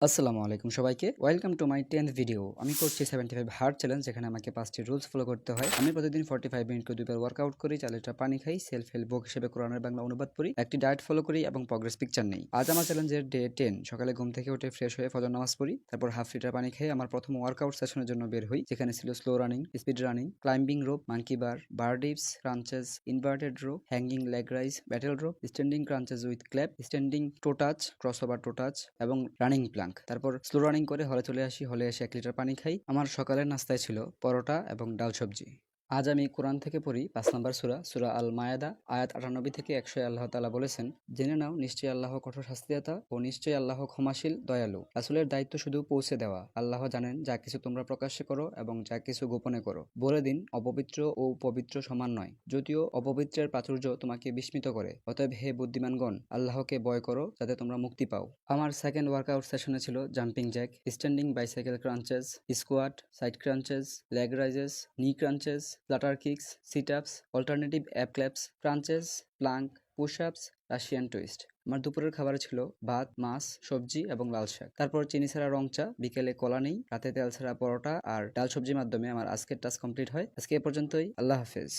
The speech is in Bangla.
আসসালামু আলাইকুম সবাইকে। Welcome to my 10th video. আমি করছি 75 হার্ড চ্যালেঞ্জ, যেখানে আমাকে 5টি রুলস ফলো করতে হয়। আমি প্রতিদিন 45 মিনিট করে 2 বার ওয়ার্কআউট করি, 4 লিটার পানি খাই, সেলফ হেল্প বুক হিসেবে কোরআনের বাংলা অনুবাদ পড়ি, একটি ডায়েট ফলো করি এবং প্রগ্রেস পিকচার নেই। আজ আমার চ্যালেঞ্জের ডে 10। সকালে ঘুম থেকে উঠে ফ্রেশ হয়ে ফজর নামাজ পড়ি, তারপর হাফ লিটার পানি খেয়ে আমার প্রথম ওয়ার্কআউট সেশনের জন্য বের হই, যেখানে ছিল slow running, speed running, climbing rope, monkey bar dips, crunches, inverted row, hanging leg raise, battle rope, standing crunches with clap, standing toe touch, crossover toe touch এবং রানিং প্লাঙ্ক। তারপর স্লো রানিং করে হলে চলে আসি, হলে এসে 1 লিটার পানি খাই। আমার সকালের নাস্তায় ছিল পরোটা এবং ডাল সবজি। আজ আমি কোরআন থেকে পড়ি 5 নম্বর সূরা, সূরা আল মায়াদা, আয়াত 98 থেকে 100। আল্লাহ তাআলা বলেছেন, জেনে নাও নিশ্চয়ই আল্লাহ কঠোর শাস্তিদাতা ও নিশ্চয়ই আল্লাহ ক্ষমাশীল দয়ালু। রাসূলের দায়িত্ব শুধু পৌঁছে দেওয়া। আল্লাহ জানেন যা কিছু তোমরা প্রকাশ্যে করো এবং যা কিছু গোপনে করো। বলে দিন, অপবিত্র ও পবিত্র সমান নয়, যদিও অপবিত্রের প্রাচুর্য তোমাকে বিস্মিত করে। অতএব হে বুদ্ধিমানগণ, আল্লাহকে ভয় করো যাতে তোমরা মুক্তি পাও। আমার সেকেন্ড ওয়ার্কআউট সেশনে ছিল jumping Jack, standing bicycle crunches, squat, side crunches, leg rises, নি ক্রাঞ্চেস, ফ্লাটার কিক্স, সিট আপস, alternative app claps, crunches, Planck, push আপস, রাশিয়ান টুইস্ট। আমার দুপুরের খাবারে ছিল ভাত, মাছ, সবজি এবং লাল শাক। তারপর চিনি ছাড়া রং চা, বিকেলে কলা নেই, রাতে তেল ছাড়া পরোটা আর ডাল সবজির মাধ্যমে আমার আজকের টাস্ক কমপ্লিট হয়। আজকে এ পর্যন্তই। আল্লাহ হাফেজ।